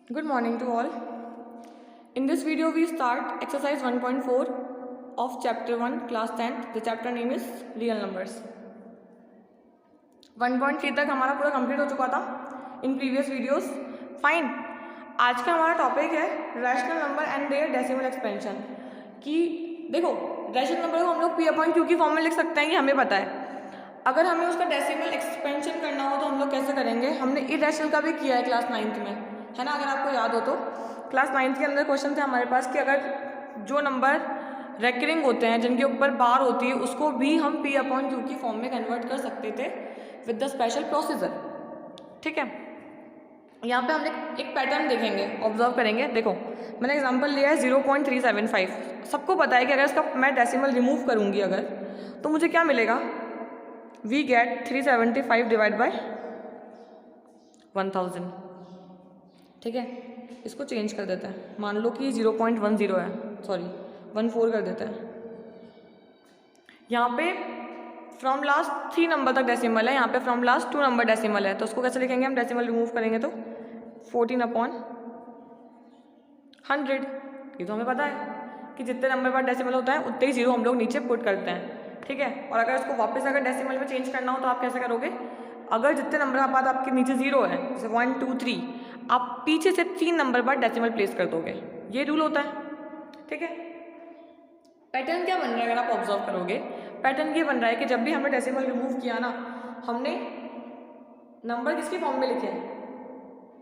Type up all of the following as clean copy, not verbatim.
Good morning to all. In this video we start exercise 1.4 of chapter 1 class 10th. The chapter name is real numbers. 1.3 तक हमारा पूरा complete हो चुका था in previous videos. Fine. आज का हमारा टॉपिक है rational number and their decimal expansion. कि देखो रैशनल नंबर को हम लोग p/q की फॉर्म में लिख सकते हैं, कि हमें पता है. अगर हमें उसका डेसिमल एक्सपेंशन करना हो तो हम लोग कैसे करेंगे. हमने इरेशनल का भी किया है क्लास 9th में, है ना. अगर आपको याद हो तो क्लास 9th के अंदर क्वेश्चन थे हमारे पास कि अगर जो नंबर रेकरिंग होते हैं जिनके ऊपर बार होती है उसको भी हम p/q की फॉर्म में कन्वर्ट कर सकते थे विद द स्पेशल प्रोसीजर. ठीक है. यहाँ पे हम एक पैटर्न देखेंगे, ऑब्जर्व करेंगे. देखो मैंने एग्जांपल लिया है 0.375. सबको पता है कि अगर इसका मैं डेसिमल रिमूव करूँगी अगर तो मुझे क्या मिलेगा. We get 375 divide by 1000. ठीक है. इसको चेंज कर देते हैं. मान लो कि 0.10 है, सॉरी 14 कर देते हैं. यहाँ पे फ्रॉम लास्ट 3 नंबर तक डेसिमल है, यहाँ पे फ्रॉम लास्ट 2 नंबर डेसिमल है. तो उसको कैसे लिखेंगे हम. डेसिमल रिमूव करेंगे तो 14/100. ये तो हमें पता है कि जितने नंबर बाद डेसिमल होता है उतने ही जीरो हम लोग नीचे पुट करते हैं. ठीक है. और अगर इसको वापस अगर डेसिमल में चेंज करना हो तो आप कैसे करोगे. अगर जितने नंबर बाद आपके नीचे जीरो है, जैसे 1 2 3, आप पीछे से 3 नंबर बाद डेसिमल प्लेस कर दोगे. ये रूल होता है. ठीक है. पैटर्न क्या बन रहा है अगर आप ऑब्जर्व करोगे. पैटर्न ये बन रहा है कि जब भी हमने डेसिमल रिमूव किया ना, हमने नंबर किसकी फॉर्म में लिखे.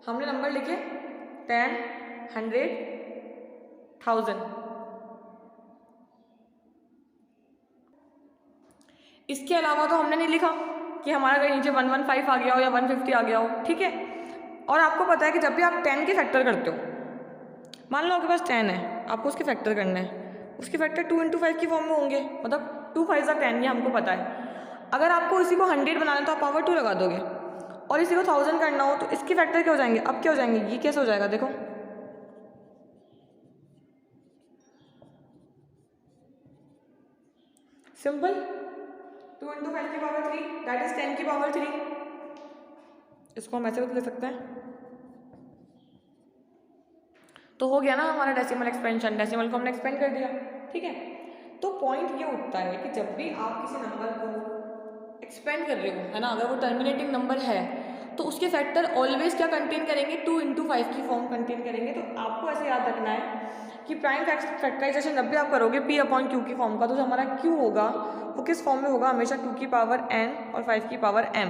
हमने नंबर लिखे 10 100 1000. इसके अलावा तो हमने नहीं लिखा कि हमारा कहीं नीचे 115 आ गया हो या 150 आ गया हो. ठीक है. और आपको पता है कि जब भी आप 10 के फैक्टर करते हो, मान लो आपके पास 10 है, आपको उसके फैक्टर करना है, उसके फैक्टर 2 × 5 की फॉर्म में होंगे. मतलब 2 5 10, ये हमको पता है. अगर आपको इसी को 100 बनाना है तो आप पावर 2 लगा दोगे. और इसी को 1000 करना हो तो इसके फैक्टर क्या हो जाएंगे. अब क्या हो जाएंगे, ये कैसे हो जाएगा. देखो सिंपल. 2 × 5 की पावर 3 दैट इज 10 की पावर 3. इसको हम ऐसे भी लिख सकते हैं. तो हो गया ना हमारा डेसिमल एक्सपेंशन. डेसिमल को हमने एक्सपेंड कर दिया. ठीक है. तो पॉइंट ये उठता है कि जब भी आप किसी नंबर को एक्सपेंड कर रहे हो, है ना, अगर वो टर्मिनेटिंग नंबर है तो उसके फैक्टर ऑलवेज क्या कंटेन करेंगे, 2 × 5 की फॉर्म कंटेन करेंगे. तो आपको ऐसे याद रखना है कि प्राइम फैक्टराइजेशन जब भी आप करोगे p/q की फॉर्म का, तो जो हमारा q होगा वो किस फॉर्म में होगा. हमेशा 2 की पावर n और 5 की पावर m.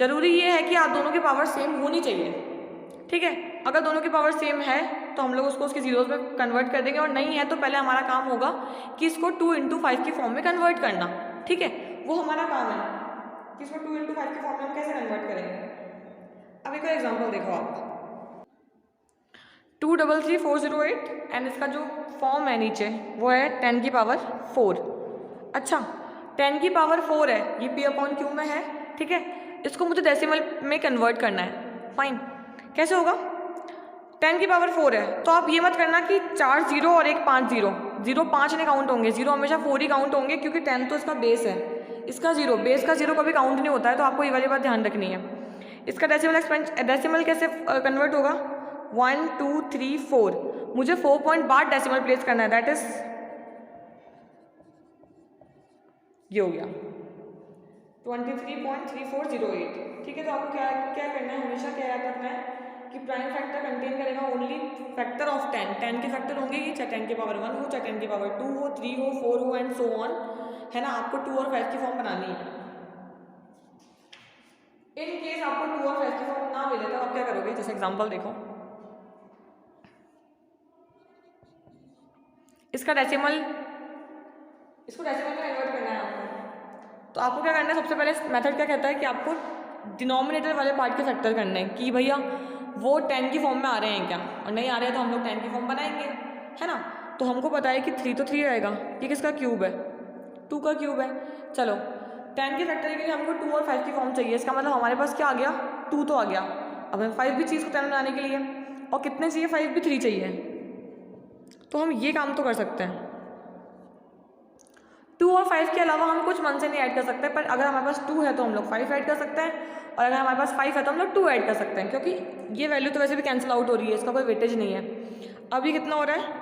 जरूरी ये है कि आप दोनों की पावर सेम होनी चाहिए. ठीक है. अगर दोनों की पावर सेम है तो हम लोग उसको उसके जीरोस में कन्वर्ट कर देंगे, और नहीं है तो पहले हमारा काम होगा कि इसको 2 × 5 की फॉर्म में कन्वर्ट करना. ठीक है. वो हमारा काम है कि इसको 2 × 5 की फॉर्म में हम कैसे कन्वर्ट करेंगे. अब एक और एग्जांपल देखो आप. 233408 एंड इसका जो फॉर्म है नीचे वो है 10 की पावर 4. अच्छा 10 की पावर 4 है, ये p/q में है. ठीक है. इसको मुझे डेसिमल में कन्वर्ट करना है. फाइन. कैसे होगा. 10 की पावर 4 है तो आप ये मत करना कि 4 0 और 1 5 0. 0 5 नहीं काउंट होंगे, 0 हमेशा 4 ही काउंट होंगे, क्योंकि 10 तो इसका बेस है. इसका 0 बेस का 0 कभी काउंट नहीं होता है. तो आपको ये वाली बात ध्यान रखनी है. इसका डेसिमल कैसे कन्वर्ट होगा. 1 2 3 4. मुझे 4 पॉइंट बाद डेसिमल प्लेस करना है, दैट इज ये हो गया 23.3408. ठीक है. तो आपको क्या क्या करना है, हमेशा क्या याद रखना है कि प्राइम फैक्टर कंटेन करेगा ओनली फैक्टर ऑफ 10. 10 के फैक्टर होंगे कि चाहे 10 की पावर 1 हो, चाहे 10 की पावर 2 हो, 3 हो, 4 हो एंड सो ऑन. है ना. आपको 2 और 5 की फॉर्म बनानी है. इन केस आपको 2 और 5 की फॉर्म ना मिले तो आप क्या करोगे. जैसे एग्जांपल देखो, इसको डेसिमल में कन्वर्ट करना है आपको. तो आपको क्या करना है, सबसे पहले मेथड क्या कहता है कि आपको डिनोमिनेटर वाले पार्ट के फैक्टर करने हैं कि भैया वो 10 की फॉर्म में आ रहे हैं क्या, और नहीं आ रहे हैं तो हम लोग 10 की फॉर्म बनाएंगे. है ना. तो हमको पता है कि 3 तो 3 रहेगा. ये किसका क्यूब है, 2 का क्यूब है. चलो 10 के फैक्टर के लिए हमको 2 और 5 की फॉर्म चाहिए. इसका मतलब हमारे पास क्या आ गया, 2 तो आ गया. अब हमें 5 भी चीज़ को 10 बनाने के लिए, और कितने चाहिए, 5 भी 3 चाहिए. तो हम ये काम तो कर सकते हैं. 2 और 5 के अलावा हम कुछ मन से नहीं ऐड कर सकते, पर अगर हमारे पास 2 है तो हम लोग 5 ऐड कर सकते हैं, और अगर हमारे पास 5 है तो हम लोग 2 ऐड कर सकते हैं, क्योंकि ये वैल्यू तो वैसे भी कैंसिल आउट हो रही है, इसका कोई वेटेज नहीं है। अभी कितना हो रहा है,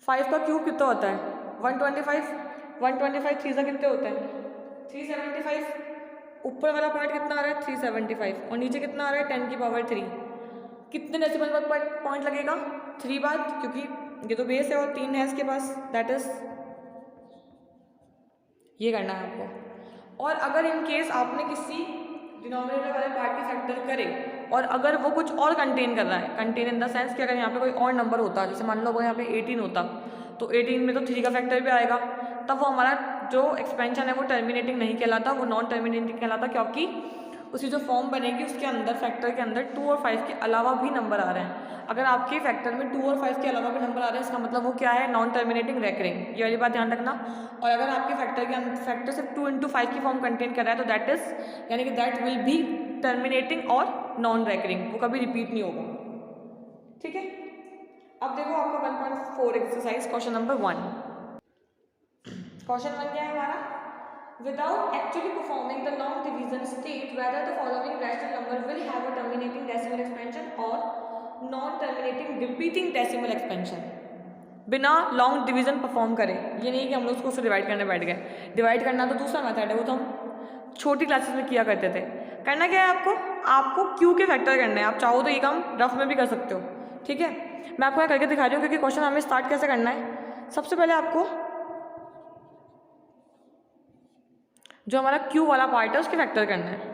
5 का क्यूब कितना होता है 125, 125 3 से कितने होते हैं 375, ऊपर वाला पार्ट कितना आ रहा है 375 और नीचे कितना आ रहा है 10 की पावर 3। कितने डेसिमल पर पॉइंट लगेगा 3 बार, क्योंकि ये तो बेस है और 3 है इसके पास, दैट इज ये करना है आपको। और अगर इन केस आपने किसी डिनोमिनेटर वाले पार्ट की फैक्टर करे और अगर वो कुछ और कंटेन कर रहा है, कंटेन इन द सेंस कि अगर यहाँ पे कोई और नंबर होता, जैसे मान लो अगर यहाँ पे 18 होता तो 18 में तो 3 का फैक्टर भी आएगा, तब वो हमारा जो एक्सपेंशन है वो टर्मिनेटिंग नहीं कहलाता, वो नॉन टर्मिनेटिंग कहलाता, क्योंकि उसकी जो फॉर्म बनेगी उसके अंदर फैक्टर के अंदर 2 और 5 के अलावा भी नंबर आ रहे हैं। अगर आपके फैक्टर में 2 और 5 के अलावा भी नंबर आ रहे हैं, इसका मतलब वो क्या है, नॉन टर्मिनेटिंग रेकरिंग, ये वाली बात ध्यान रखना। और अगर आपके फैक्टर सिर्फ 2 इंटू 5 की फॉर्म कंटेन कर रहा है तो दैट इज यानी कि दैट विल बी टर्मिनेटिंग और नॉन रेकरिंग, वो कभी रिपीट नहीं होगा। ठीक है, अब देखो आपका 1.4 एक्सरसाइज क्वेश्चन नंबर 1। क्वेश्चन 1 क्या है हमारा, without actually performing the long division state whether the following rational number will have a terminating decimal expansion or non-terminating repeating decimal expansion। बिना लॉन्ग डिवीजन परफॉर्म करें, ये नहीं कि हम लोग उसको उससे डिवाइड करने बैठ गए, डिवाइड करना तो दूसरा मेथड है, वो तो हम छोटी क्लासेस में किया करते थे। करना क्या है आपको क्यू के फैक्टर करने हैं, आप चाहो तो ये काम रफ में भी कर सकते हो। ठीक है, मैं आपको यहाँ करके दिखा रही हूँ, क्योंकि क्वेश्चन हमें स्टार्ट कैसे करना है। सबसे पहले आपको जो हमारा क्यू वाला पार्ट है उसके फैक्टर करना है।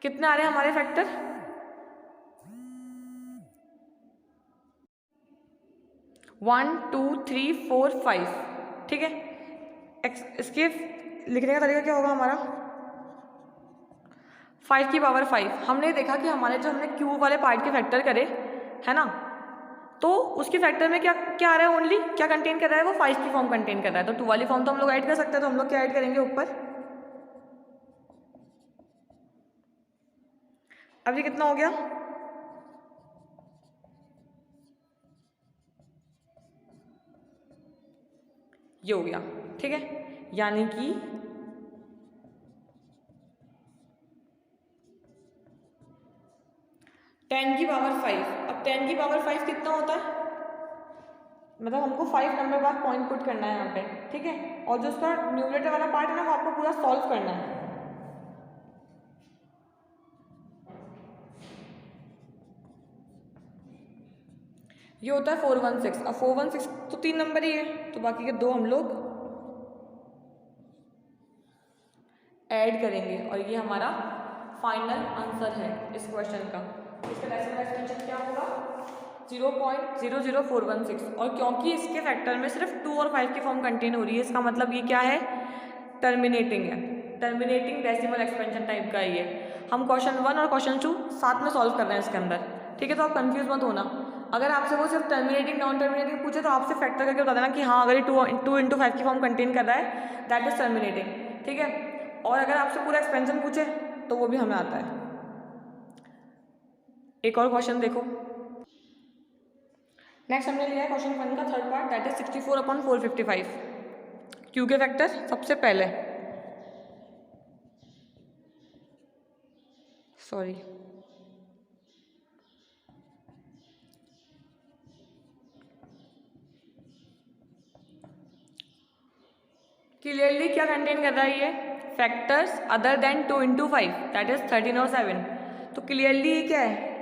कितने आ रहे हैं हमारे फैक्टर, 1 2 3 4 5। ठीक है, इसके लिखने का तरीका क्या होगा हमारा, 5 की पावर 5। हमने देखा कि हमारे जो हमने क्यू वाले पार्ट के फैक्टर करे है ना, तो उसके फैक्टर में क्या क्या आ रहा है, ओनली क्या कंटेन कर रहा है, वो 5 की फॉर्म कंटेन कर रहा है। तो 2 वाली फॉर्म तो हम लोग ऐड कर सकते हैं, तो हम लोग क्या ऐड करेंगे ऊपर। अब ये कितना हो गया, ये हो गया। ठीक है, यानी कि 10 की पावर 5। अब 10 की पावर 5 कितना होता है, मतलब हमको 5 नंबर बाद पॉइंट पुट करना है यहाँ पे। ठीक है, और जो उसका न्यूमरेटर वाला पार्ट है ना, वो आपको पूरा सॉल्व करना है। ये होता है 416। अब 416 तो 3 नंबर ही है, तो बाकी के 2 हम लोग ऐड करेंगे और ये हमारा फाइनल आंसर है इस क्वेश्चन का। इसका डेसिमल एक्सपेंशन क्या होगा 0.00416। और क्योंकि इसके फैक्टर में सिर्फ 2 और 5 की फॉर्म कंटेन हो रही है, इसका मतलब ये क्या है, टर्मिनेटिंग है, टर्मिनेटिंग डेसिमल एक्सपेंशन टाइप का ये। हम क्वेश्चन 1 और क्वेश्चन 2 साथ में सॉल्व कर रहे हैं इसके अंदर। ठीक है, तो आप कंफ्यूज मत होना। अगर आपसे वो सिर्फ टर्मिनेटिंग नॉन टर्मिनेटिंग पूछे तो आपसे फैक्टर करके बता देना कि हाँ अगर ये 2 इंटू 5 की फॉर्म कंटेन कर रहा है दैट इज टर्मिनेटिंग। ठीक है, और अगर आपसे पूरा एक्सपेंशन पूछे तो वो भी हमें आता है। एक और क्वेश्चन देखो, नेक्स्ट हमने लिया है क्वेश्चन 1 का third part, that is 64/455। Q के फैक्टर सबसे पहले, सॉरी क्लियरली क्या कंटेन कर रहा है ये, factors other than 2 into 5 that is 13 और 7। तो क्लियरली ये क्या है,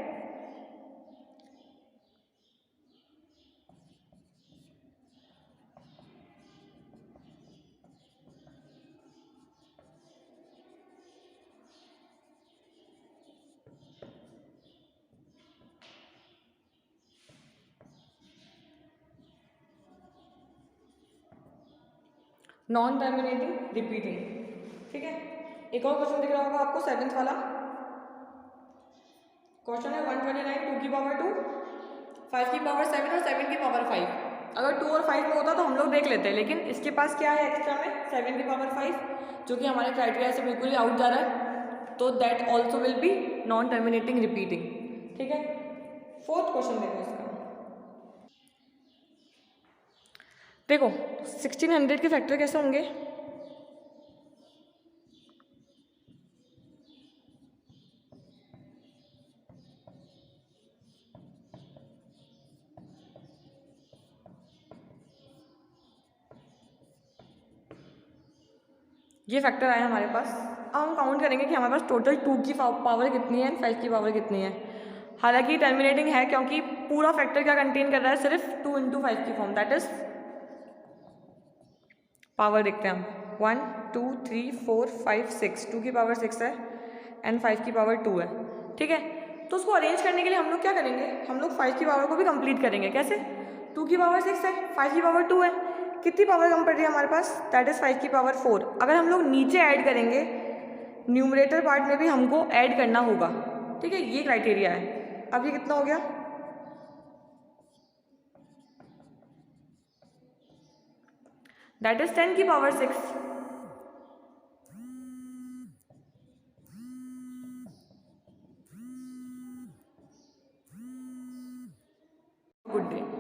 नॉन टर्मिनेटिंग रिपीटिंग। ठीक है, एक और क्वेश्चन दिख रहा होगा आपको 7th वाला क्वेश्चन है 129 2 की पावर 2 5 की पावर 7 और 7 की पावर 5। अगर 2 और 5 में होता तो हम लोग देख लेते हैं, लेकिन इसके पास क्या है एक्स्ट्रा में 7 की पावर 5, जो कि हमारे क्राइटेरिया से बिल्कुल ही आउट जा रहा है, तो that also will be non terminating repeating. ठीक है, फोर्थ क्वेश्चन देखो इसका। देखो 1600 के फैक्टर कैसे होंगे? ये फैक्टर आए हमारे पास। अब हम काउंट करेंगे कि हमारे पास टोटल 2 की पावर कितनी है एंड 5 की पावर कितनी है। हालांकि टर्मिनेटिंग है क्योंकि पूरा फैक्टर क्या कंटेन कर रहा है, सिर्फ 2 × 5 की फॉर्म, दैट इज पावर देखते हैं हम 1 2 3 4 5 6, 2 की पावर 6 है एंड 5 की पावर 2 है। ठीक है, तो उसको अरेंज करने के लिए हम लोग क्या करेंगे, हम लोग 5 की पावर को भी कंप्लीट करेंगे। कैसे? 2 की पावर 6 है, 5 की पावर 2 है, कितनी पावर कम पड़ रही है हमारे पास, दैट इज 5 की पावर 4। अगर हम लोग नीचे ऐड करेंगे, न्यूमरेटर पार्ट में भी हमको ऐड करना होगा। ठीक है, ये क्राइटेरिया है। अब ये कितना हो गया, दैट इज 10 की पावर 6। Good day.